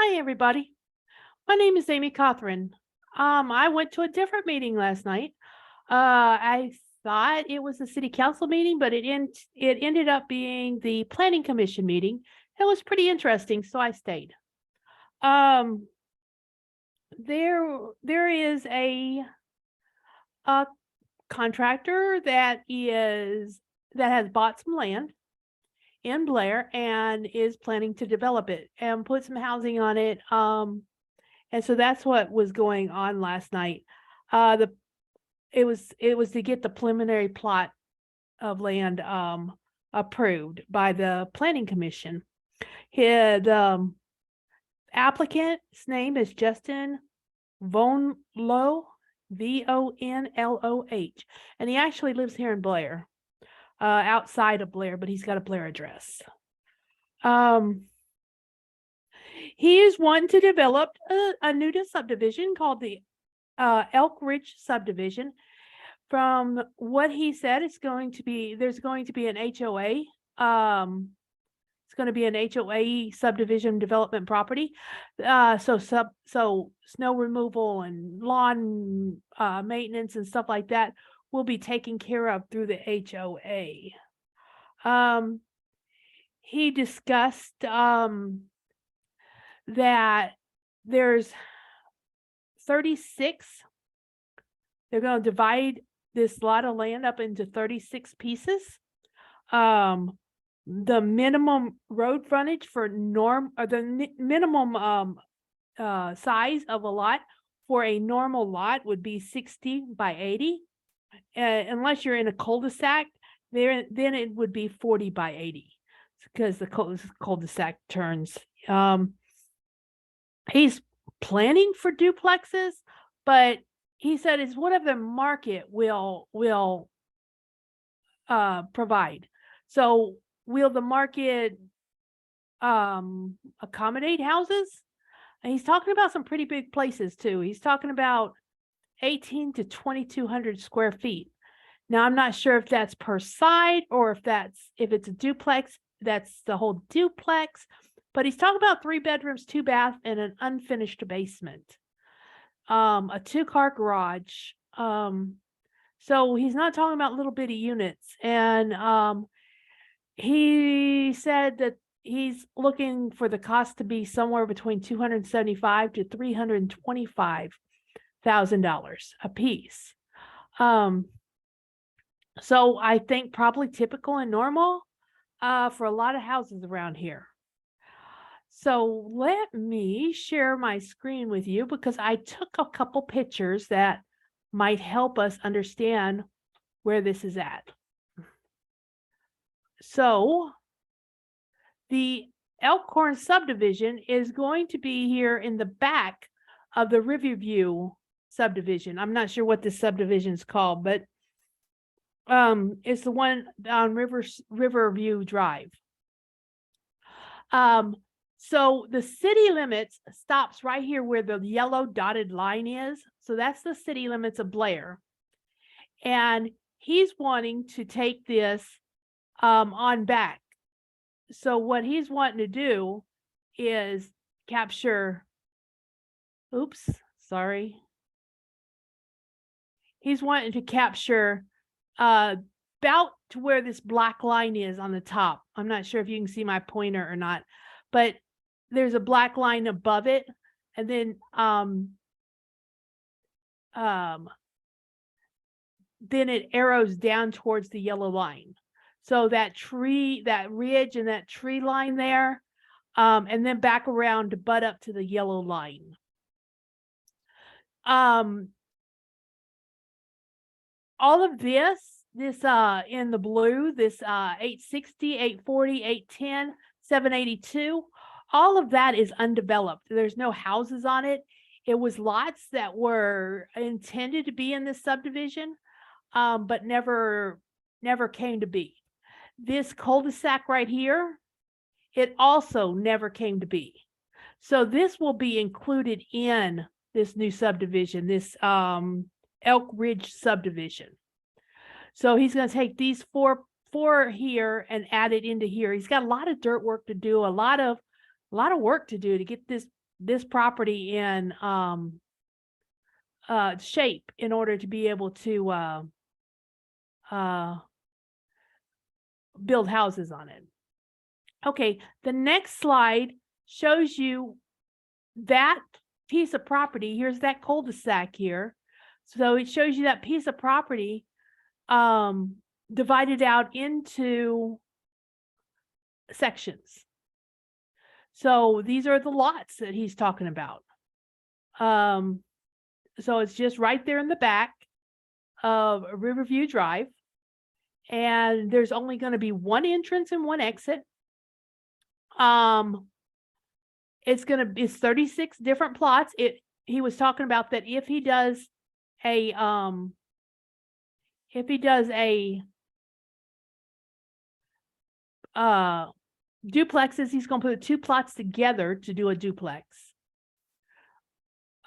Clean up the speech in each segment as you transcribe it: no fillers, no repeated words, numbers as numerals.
Hi, everybody. My name is Amy Cothran. I went to a different meeting last night. I thought it was a city council meeting, but it ended up being the planning commission meeting. It was pretty interesting, so I stayed. Um, there is a contractor that has bought some land in Blair and is planning to develop it and put some housing on it. And so that's what was going on last night. The it was to get the preliminary plot of land approved by the planning commission. The applicant's name is Justin Vonloh, Vonloh, and he actually lives here in Blair, outside of Blair, but he's got a Blair address. He is wanting to develop a new subdivision called the Elk Ridge subdivision. From what he said, there's going to be an HOA. It's going to be an HOA subdivision development property. So snow removal and lawn maintenance and stuff like that will be taken care of through the HOA. He discussed that there's 36. They're going to divide this lot of land up into 36 pieces. The minimum road frontage for the minimum size of a lot for a normal lot would be 60 by 80. Unless you're in a cul-de-sac, then it would be 40 by 80 because the cul-de-sac turns. He's planning for duplexes, but he said it's whatever the market will provide. So will the market accommodate houses? And he's talking about some pretty big places too. He's talking about 18 to 2,200 square feet. Now I'm not sure if that's per side or if it's a duplex, that's the whole duplex. But he's talking about 3 bedrooms, 2 bath, and an unfinished basement. A 2-car garage. So he's not talking about little bitty units. And he said that he's looking for the cost to be somewhere between $275,000 to $325,000 a piece. So I think probably typical and normal for a lot of houses around here. So let me share my screen with you because I took a couple pictures that might help us understand where this is at. So the Elkhorn subdivision is going to be here in the back of the Riverview subdivision. I'm not sure what this subdivision is called, but it's the one on Riverview Drive. So the city limits stops right here where the yellow dotted line is. So that's the city limits of Blair. And he's wanting to take this on back. So what he's wanting to do is capture, he's wanting to capture about to where this black line is on the top. I'm not sure if you can see my pointer or not, but there's a black line above it, and then it arrows down towards the yellow line. So that ridge and that tree line there, and then back around to butt up to the yellow line. All of this in the blue, this 860, 840, 810, 782, all of that is undeveloped. There's no houses on it. It was lots that were intended to be in this subdivision, but never came to be. This cul-de-sac right here, it also never came to be. So this will be included in this new subdivision, this Elk Ridge subdivision. So he's going to take these four here and add it into here. He's got a lot of dirt work to do, a lot of work to do to get this this property in shape in order to be able to build houses on it. Okay, the next slide shows you that piece of property. Here's that cul-de-sac here. So it shows you that piece of property divided out into sections. So these are the lots that he's talking about. So it's just right there in the back of Riverview Drive. And there's only going to be one entrance and one exit. It's 36 different plots. He was talking about that if he does a duplexes, he's going to put 2 plots together to do a duplex.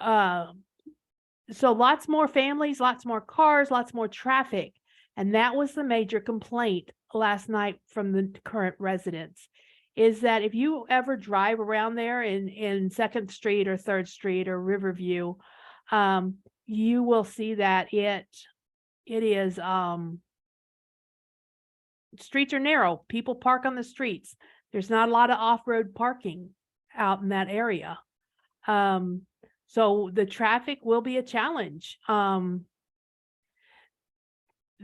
So lots more families, lots more cars, lots more traffic. And that was the major complaint last night from the current residents, is that if you ever drive around there in 2nd Street or 3rd Street or Riverview, you will see that it is, streets are narrow. People park on the streets. There's not a lot of off-road parking out in that area. So the traffic will be a challenge.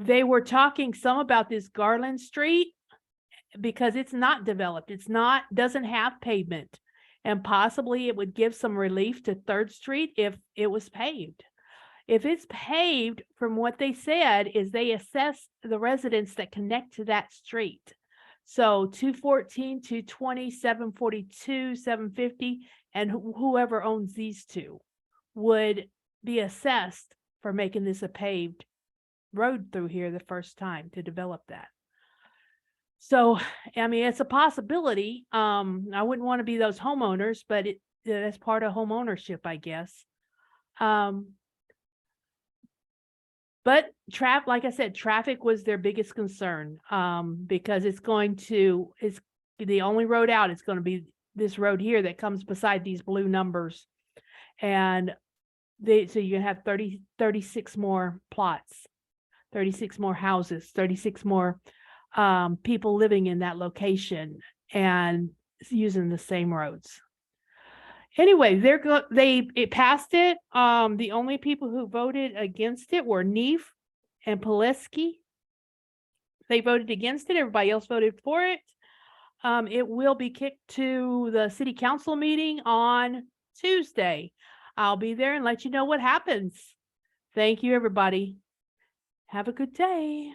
They were talking some about this Garland Street because it's not developed. Doesn't have pavement, and possibly it would give some relief to 3rd Street if it was paved. If it's paved, from what they said, is they assess the residents that connect to that street. So 214, 220, 742, 750, and whoever owns these two would be assessed for making this a paved road through here the first time to develop that. So, I mean, it's a possibility. I wouldn't want to be those homeowners, but that's part of home ownership, I guess. But like I said, traffic was their biggest concern, because it's the only road out. It's going to be this road here that comes beside these blue numbers. And so you have 36 more plots, 36 more houses, 36 more people living in that location and using the same roads. Anyway, it passed it. The only people who voted against it were Neef and Pileski. They voted against it. Everybody else voted for it. It will be kicked to the city council meeting on Tuesday. I'll be there and let you know what happens. Thank you, everybody. Have a good day.